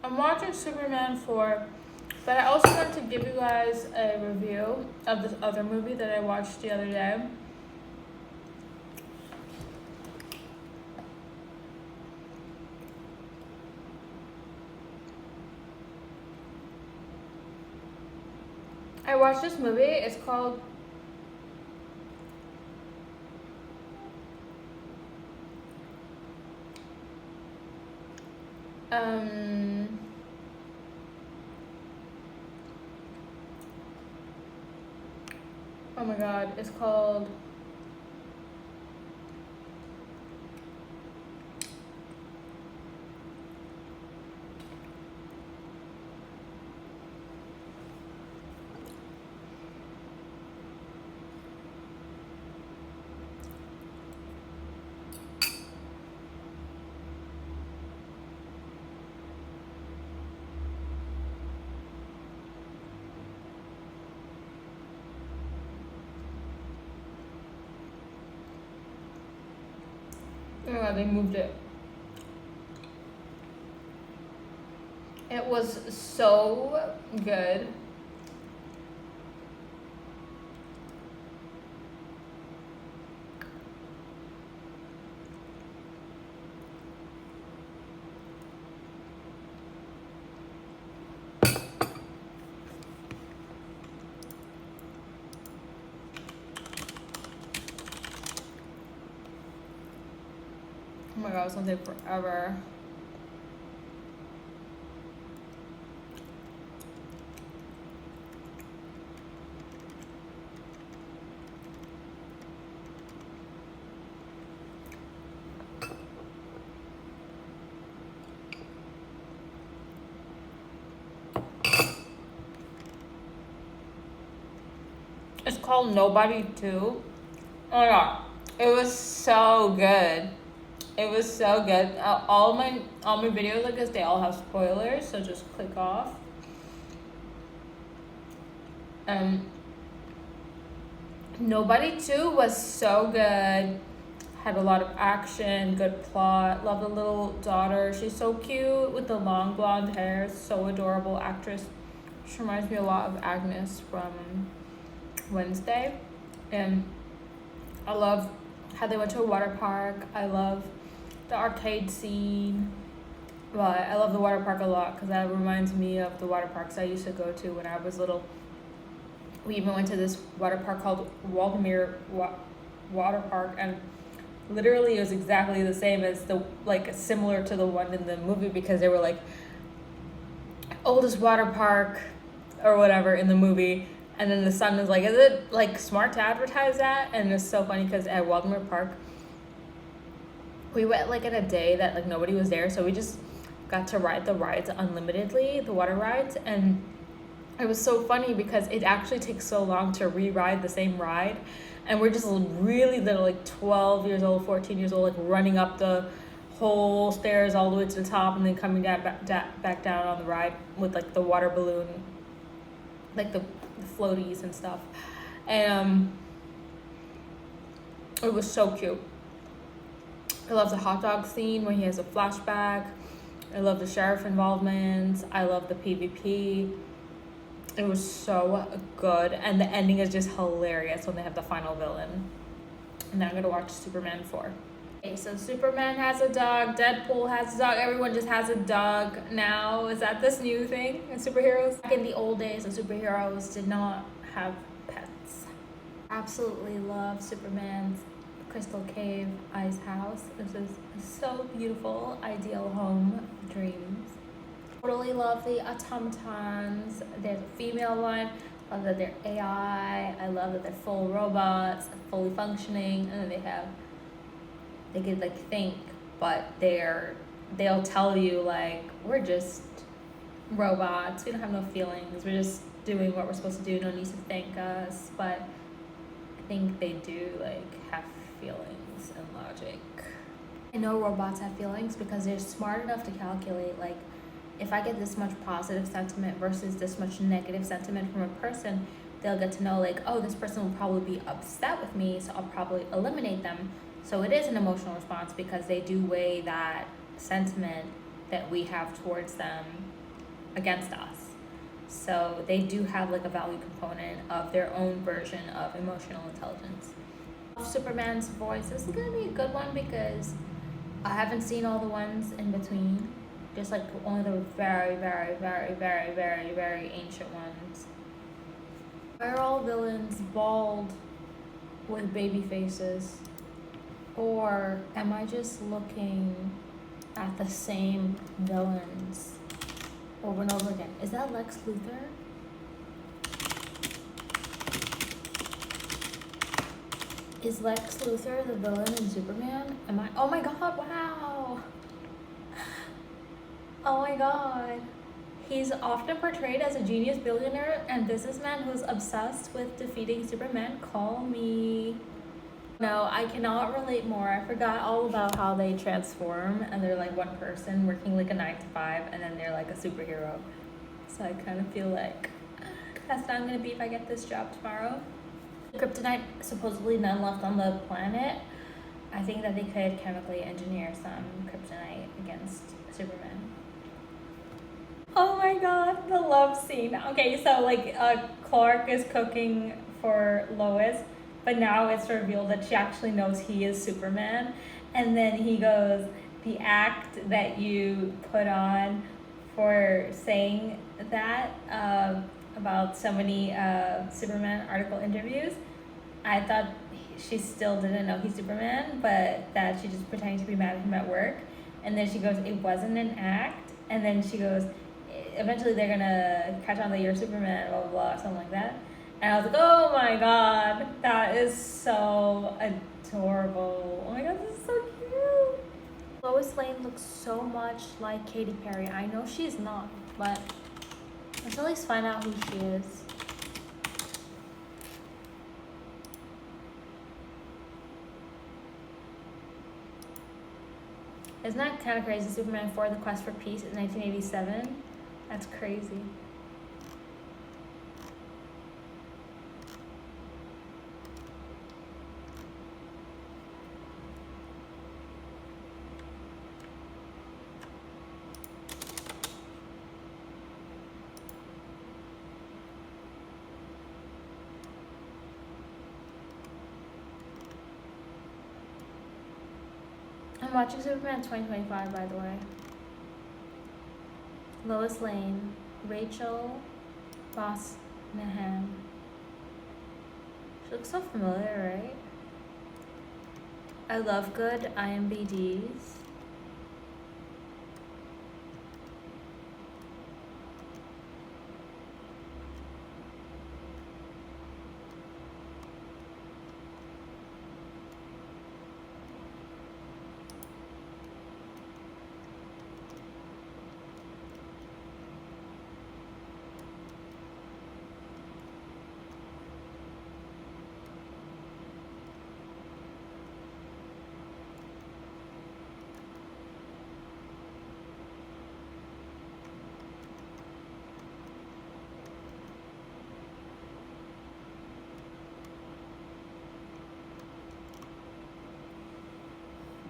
I'm watching Superman 4, but I also want to give you guys a review of this other movie that I watched the other day. I watched this movie. It's called oh my god, it's called oh my god, they moved it. It was so good. Oh my god, it's gonna take forever. It's called Nobody 2. Oh my god, it was so good. It was so good. All my videos like this, they all have spoilers, so just click off. Nobody 2 was so good. Had a lot of action, good plot. Love the little daughter. She's so cute with the long blonde hair. So adorable actress. She reminds me a lot of Agnes from Wednesday. And I love how they went to a water park. I love the arcade scene. Well, I love the water park a lot because that reminds me of the water parks I used to go to when I was little. We even went to this water park called Waldemere Water Park, and literally it was exactly the same as the, like, similar to the one in the movie, because they were like oldest water park or whatever in the movie. And then the son is like, is it like smart to advertise that? And it's so funny because at Waldemere Park, we went like in a day that like nobody was there, so we just got to ride the rides unlimitedly, the water rides. And it was so funny because it actually takes so long to re-ride the same ride, and we're just really little, like 12 years old, 14 years old, like running up the whole stairs all the way to the top and then coming down back down on the ride with like the water balloon, like the floaties and stuff. And it was so cute. I love the hot dog scene when he has a flashback. I love the sheriff involvement. I love the PvP. It was so good, and the ending is just hilarious when they have the final villain. And now I'm gonna watch Superman 4. Okay, so Superman has a dog, Deadpool has a dog, everyone just has a dog now. Is that this new thing in superheroes? Back in the old days, the superheroes did not have pets. Absolutely love Superman's Crystal Cave ice house. This is so beautiful, ideal home dreams. Totally love the automatons. There's a female one. Love that they're AI. I love that they're full robots, fully functioning, and then they could like think, but they'll tell you like, we're just robots. We don't have no feelings. We're just doing what we're supposed to do. No need to thank us. But I think they do like have feelings and logic. I know robots have feelings because they're smart enough to calculate, like, if I get this much positive sentiment versus this much negative sentiment from a person, they'll get to know like, oh, this person will probably be upset with me, so I'll probably eliminate them. So it is an emotional response because they do weigh that sentiment that we have towards them against us. So they do have like a value component of their own version of emotional intelligence. Superman's voice, this is gonna be a good one because I haven't seen all the ones in between, just like only the very, very, very, very, very, very ancient ones. Why are all villains bald with baby faces? Or am I just looking at the same villains over and over again? Is that Lex Luthor? Is Lex Luthor the villain in Superman? Am I? Oh my god, wow! Oh my god. He's often portrayed as a genius billionaire and businessman who's obsessed with defeating Superman. Call me. No, I cannot relate more. I forgot all about how they transform and they're like one person working like a 9 to 5 and then they're like a superhero. So I kind of feel like that's not gonna be if I get this job tomorrow. Kryptonite, supposedly none left on the planet. I think that they could chemically engineer some kryptonite against Superman. Oh my god, the love scene. Okay, so like Clark is cooking for Lois, but now it's revealed that she actually knows he is Superman. And then he goes, the act that you put on for saying that about so many Superman article interviews, I thought she still didn't know he's Superman, but that she just pretending to be mad at him at work. And then she goes, it wasn't an act. And then she goes, eventually they're gonna catch on that you're Superman, blah, blah, blah, something like that. And I was like, oh my god, that is so adorable. Oh my god, this is so cute. Lois Lane looks so much like Katy Perry. I know she's not, but let's at least find out who she is. Isn't that kind of crazy? Superman 4, The Quest for Peace in 1987? That's crazy. I'm watching Superman 2025, by the way. Lois Lane, Rachel Brosnahan. She looks so familiar, right? I love good IMBDs.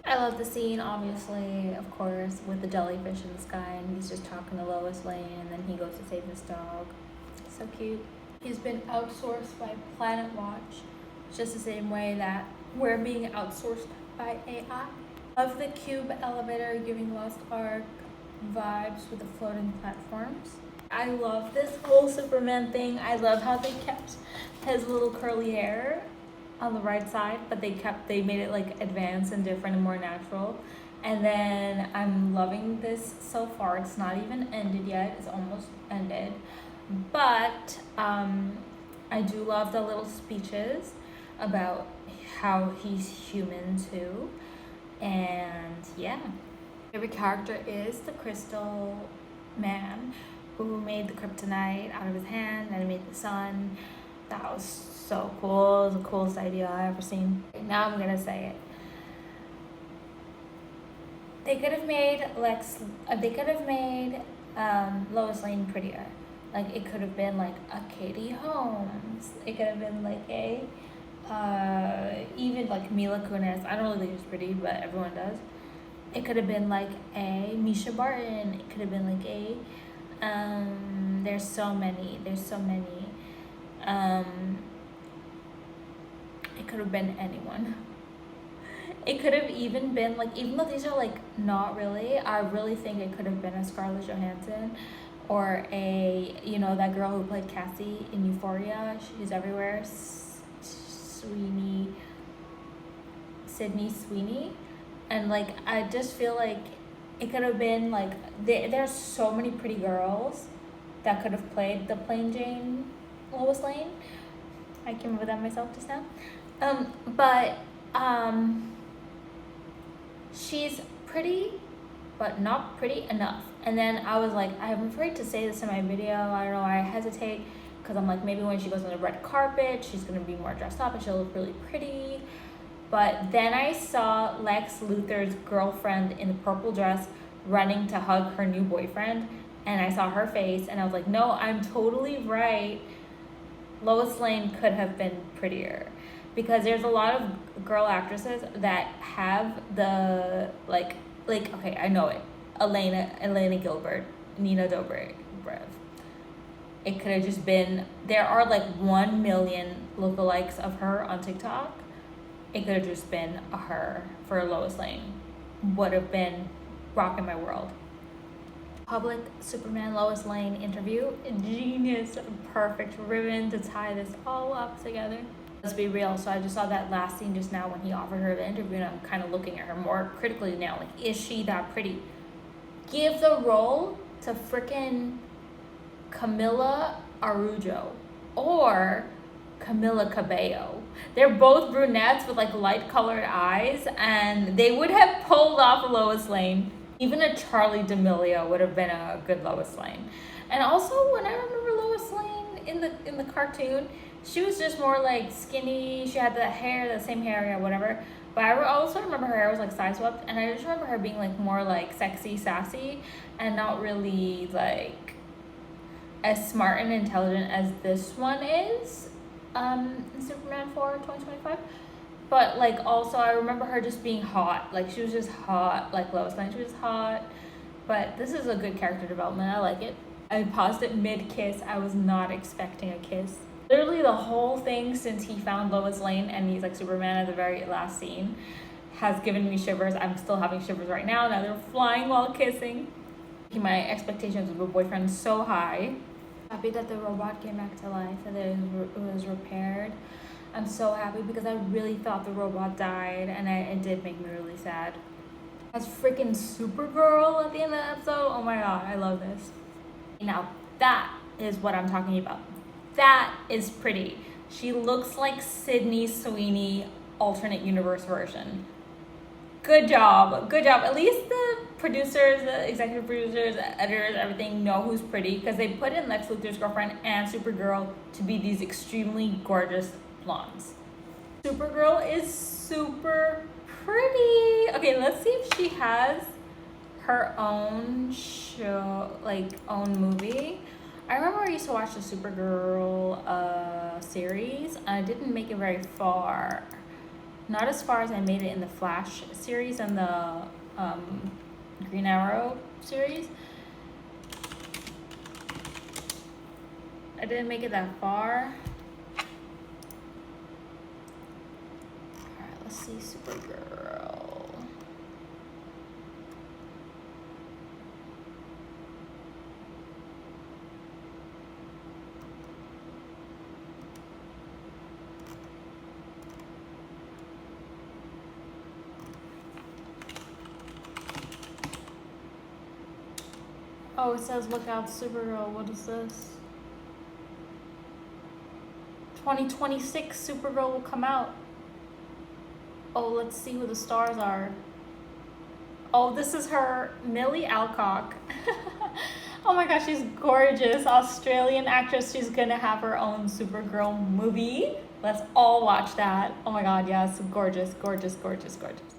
I love the scene, obviously, of course, with the jellyfish in the sky, and he's just talking to Lois Lane, and then he goes to save his dog. So cute. He's been outsourced by Planet Watch, just the same way that we're being outsourced by AI. Love the cube elevator giving Lost Ark vibes with the floating platforms. I love this whole Superman thing. I love how they kept his little curly hair on the right side, but they made it like advanced and different and more natural. And then I'm loving this so far. It's not even ended yet. It's almost ended. But I do love the little speeches about how he's human too. And yeah. Favorite character is the Crystal Man who made the kryptonite out of his hand and made the sun. That was so cool. It was the coolest idea I ever seen. Now I'm gonna say it. They could have made Lois Lane prettier. Like it could have been like a Katie Holmes. It could have been like a even like Mila Kunis. I don't really think she's pretty, but everyone does. It could have been like a Misha Barton. It could have been like a There's so many. It could have been anyone. It could have even been like, even though these are like not really, I really think it could have been a Scarlett Johansson or a, you know, that girl who played Cassie in Euphoria. She's everywhere. Sydney Sweeney. And like, I just feel like it could have been like, there's so many pretty girls that could have played the plain Jane Lois Lane. I came up with that myself just now. But she's pretty, but not pretty enough. And then I was like, I'm afraid to say this in my video. I don't know why I hesitate, because I'm like, maybe when she goes on the red carpet, she's gonna be more dressed up and she'll look really pretty. But then I saw Lex Luthor's girlfriend in the purple dress running to hug her new boyfriend, and I saw her face, and I was like, no, I'm totally right. Lois Lane could have been prettier, because there's a lot of girl actresses that have the like okay, I know it. Elena Gilbert, Nina Dobrev. It could have just been, there are like 1 million lookalikes of her on TikTok. It could have just been her for Lois Lane. Would have been rocking my world. Public Superman Lois Lane interview. Genius. Perfect ribbon to tie this all up together. Let's be real. So I just saw that last scene just now when he offered her the interview, and I'm kind of looking at her more critically now. Like, is she that pretty? Give the role to frickin' Camila Araujo or Camila Cabello. They're both brunettes with like light colored eyes, and they would have pulled off Lois Lane. Even a Charlie D'Amelio would have been a good Lois Lane. And also, when I remember Lois Lane in the cartoon, she was just more like skinny. She had the hair, the same hair, yeah, whatever. But I also remember her hair was like side swept, and I just remember her being like more like sexy, sassy, and not really like as smart and intelligent as this one is. Superman 4 2025. But like, also I remember her just being hot. Like, she was just hot. Like Lois Lane, she was hot. But this is a good character development. I like it. I paused it mid-kiss. I was not expecting a kiss. Literally the whole thing since he found Lois Lane and he's like Superman at the very last scene has given me shivers. I'm still having shivers right now. Now they're flying while kissing. My expectations of a boyfriend so high. Happy that the robot came back to life and that it was repaired. I'm so happy because I really thought the robot died, and it did make me really sad. As freaking Supergirl at the end of the episode. Oh my god, I love this. Now that is what I'm talking about. That is pretty. She looks like Sydney Sweeney alternate universe version. Good job. Good job. At least the producers, the executive producers, editors, everything know who's pretty, because they put in Lex Luthor's girlfriend and Supergirl to be these extremely gorgeous blondes. Supergirl is super pretty. Okay, let's see if she has her own show, like own movie. I remember I used to watch the Supergirl series. I didn't make it very far. Not as far as I made it in the Flash series and the Green Arrow series. I didn't make it that far. Alright, let's see Supergirl. Oh, it says look out Supergirl. What is this? 2026 Supergirl will come out. Oh, let's see who the stars are. Oh, this is her, Millie Alcock. Oh my gosh, she's gorgeous. Australian actress. She's gonna have her own Supergirl movie. Let's all watch that. Oh my god, yes. Gorgeous, gorgeous, gorgeous, gorgeous.